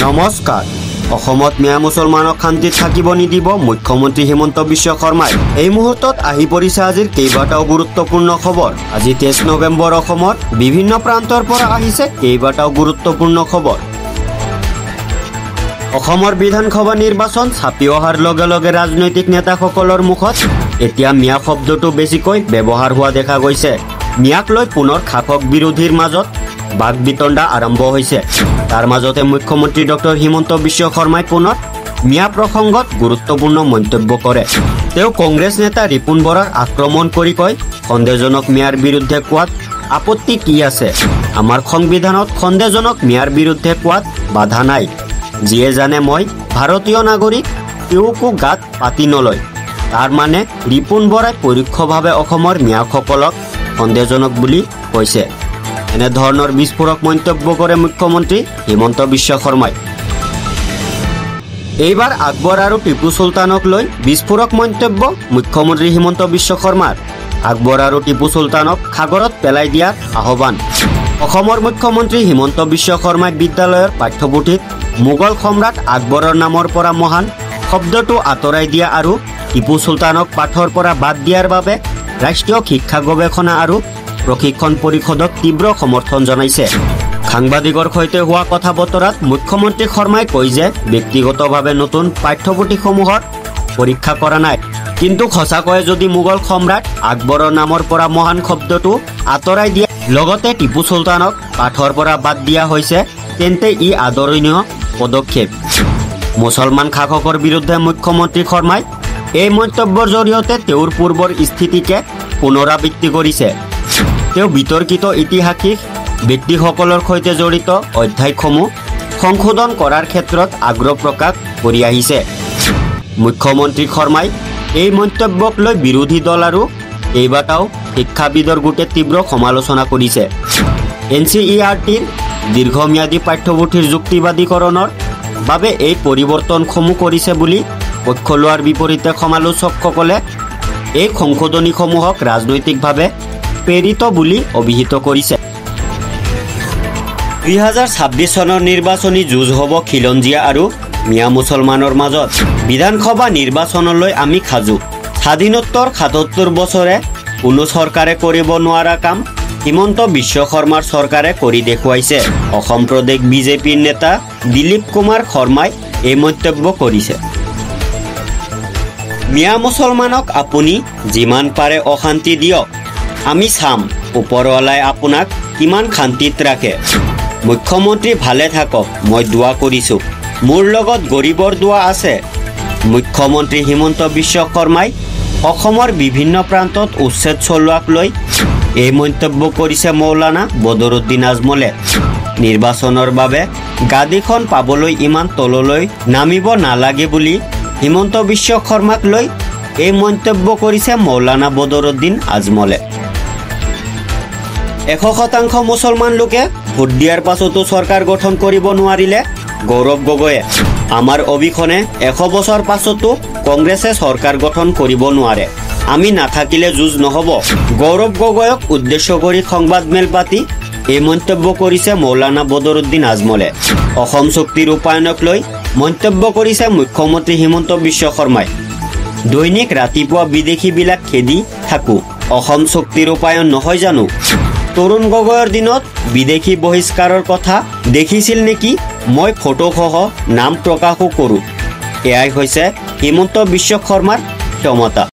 নমস্কাৰ অসমত মিয়া মুছলমানক শান্তিত থাকিব নিদিব মুখ্যমন্ত্ৰী হিমন্ত বিশ্ব শৰ্মাই এই মুহূৰ্তত আহি পৰিছে আজিৰ কেইবাটাও গুৰুত্বপূৰ্ণ খবৰ। আজি 23 নৱেম্বৰ অসমৰ বিভিন্ন প্ৰান্তৰ পৰা আহিছে কেইবাটাও গুৰুত্বপূৰ্ণ খবৰ। অসমৰ বিধানসভা নিৰ্বাচন চাপি অহাৰ লগে লগে ৰাজনৈতিক নেতাসকলৰ মুখত এতিয়া মিয়া শব্দটো বেছিকৈ ব্যৱহাৰ হোৱা দেখা গৈছে। মিয়াক লৈ পুনৰ শাসক বিৰোধীৰ মাজত বাক বিতণ্ডা আৰম্ভ হৈছে। তাৰ মাজতে মুখ্যমন্ত্ৰী ডক্টৰ হিমন্ত বিশ্ব শৰ্মাই পুনৰ মিয়া প্ৰসংগত গুৰুত্বপূৰ্ণ মন্তব্য কৰে। তেওঁ কংগ্ৰেছ নেতা ৰিপুণ বৰাৰ আক্ৰমণ কৰি কয়, সন্দেহজনক মিয়াৰ বিৰুদ্ধে কোৱাত আপত্তি কি আছে? আমাৰ সংবিধানত সন্দেহজনক মিয়াৰ বিৰুদ্ধে কোৱাত বাধা নাই। যিয়ে জানে মই ভাৰতীয় নাগৰিক তেওঁকো গাত পাতি নলয়। তাৰ মানে ৰিপুণ বৰাই পৰোক্ষভাৱে অসমৰ মিয়াসকলক সন্দেহজনক বুলি কৈছে। এনেধৰণৰ বিস্ফোৰক মন্তব্য কৰে মুখ্যমন্ত্ৰী হিমন্ত বিশ্ব শৰ্মাই। এইবাৰ আকবৰ আৰু টিপু চুলতানক লৈ বিস্ফোৰক মন্তব্য মুখ্যমন্ত্ৰী হিমন্ত বিশ্ব শৰ্মাৰ। আকবৰ আৰু টিপু চুলতানক সাগৰত পেলাই দিয়াৰ আহ্বান। অসমৰ মুখ্যমন্ত্ৰী হিমন্ত বিশ্ব শৰ্মাই বিদ্যালয়ৰ পাঠ্যপুথিত মোগল সম্ৰাট আকবৰৰ নামৰ পৰা মহান শব্দটো আঁতৰাই দিয়া আৰু টিপু চুলতানক পাঠৰ পৰা বাদ দিয়াৰ বাবে ৰাষ্ট্ৰীয় শিক্ষা গৱেষণা আৰু প্ৰশিক্ষণ পৰিষদক তীব্ৰ সমৰ্থন জনাইছে। সাংবাদিকৰ সৈতে হোৱা কথা বতৰাত মুখ্যমন্ত্ৰী শৰ্মাই কয় যে ব্যক্তিগতভাৱে নতুন পাঠ্যপুথিসমূহৰ পৰীক্ষা কৰা নাই, কিন্তু সঁচাকৈয়ে যদি মোগল সম্ৰাট আকবৰৰ নামৰ পৰা মহান শব্দটো আঁতৰাই দিয়া লগতে টিপু চুলতানক পাঠৰ পৰা বাদ দিয়া হৈছে তেন্তে ই আদৰণীয় পদক্ষেপ। মুছলমান শাসকৰ বিৰুদ্ধে মুখ্যমন্ত্ৰী শৰ্মাই এই মন্তব্যৰ জৰিয়তে তেওঁৰ পূৰ্বৰ স্থিতিকে পুনৰাবৃত্তি কৰিছে। তেওঁ বিতৰ্কিত ঐতিহাসিক ব্যক্তিসকলৰ সৈতে জড়িত অধ্যায়সমূহ সংশোধন কৰাৰ ক্ষেত্ৰত আগ্ৰহ প্ৰকাশ কৰি আহিছে। মুখ্যমন্ত্ৰী শৰ্মাই এই মন্তব্যক লৈ বিৰোধী দল আৰু কেইবাটাও শিক্ষাবিদৰ গোটে তীব্ৰ সমালোচনা কৰিছে। NCERTৰ দীৰ্ঘম্যাদী পাঠ্যপুথিৰ যুক্তিবাদীকৰণৰ বাবে এই পৰিৱৰ্তনসমূহ কৰিছে বুলি পক্ষ লোৱাৰ বিপৰীতে সমালোচকসকলে এই সংশোধনীসমূহক ৰাজনৈতিকভাৱে প্ৰেৰিত বুলি অভিহিত কৰিছে। 2026 চনৰ নিৰ্বাচনী যুঁজ হ'ব খিলঞ্জীয়া আৰু মিয়া মুছলমানৰ মাজত। বিধানসভা নিৰ্বাচনলৈ আমি সাজু। স্বাধীনোত্তৰ 77 বছৰে কোনো চৰকাৰে কৰিব নোৱাৰা কাম হিমন্ত বিশ্ব শৰ্মাৰ চৰকাৰে কৰি দেখুৱাইছে। অসম প্ৰদেশ বিজেপিৰ নেতা দিলীপ কুমাৰ শৰ্মাই এই মন্তব্য কৰিছে। মিয়া মুছলমানক আপুনি যিমান পাৰে অশান্তি দিয়ক, আমি চাম ওপৰৱালাই আপোনাক কিমান শান্তিত ৰাখে। মুখ্যমন্ত্ৰী ভালে থাকক, মই দোৱা কৰিছোঁ। মোৰ লগত গৰীবৰ দোৱা আছে। মুখ্যমন্ত্ৰী হিমন্ত বিশ্ব শৰ্মাই অসমৰ বিভিন্ন প্ৰান্তত উচ্ছেদ চলোৱাক লৈ এই মন্তব্য কৰিছে মৌলানা বদৰুদ্দিন আজমলে। নিৰ্বাচনৰ বাবে গাদীখন পাবলৈ ইমান তললৈ নামিব নালাগে বুলি হিমন্ত বিশ্ব শৰ্মাক লৈ এই মন্তব্য কৰিছে মৌলানা বদৰুদ্দিন আজমলে। 100% মুছলমান লোকে ভোট দিয়াৰ পাছতো চৰকাৰ গঠন কৰিব নোৱাৰিলে গৌৰৱ গগৈয়ে। আমাৰ অবিহনে 100 বছৰ পাছতো কংগ্ৰেছে চৰকাৰ গঠন কৰিব নোৱাৰে। আমি নাথাকিলে যুঁজ নহ'ব। গৌৰৱ গগৈক উদ্দেশ্য কৰি সংবাদমেল পাতি এই মন্তব্য কৰিছে মৌলানা বদৰুদ্দিন আজমলে। অসম চুক্তিৰ ৰূপায়ণক লৈ মন্তব্য কৰিছে মুখ্যমন্ত্ৰী হিমন্ত বিশ্ব শৰ্মাই। দৈনিক ৰাতিপুৱা বিদেশীবিলাক খেদি থাকোঁ, অসম চুক্তিৰ ৰূপায়ণ নহয় জানো? তৰুণ গগৈৰ দিনত বিদেশী বহিষ্কাৰৰ কথা দেখিছিল নেকি? মই ফটোসহ নাম প্ৰকাশো কৰোঁ। এয়াই হৈছে হিমন্ত বিশ্ব শৰ্মাৰ ক্ষমতা।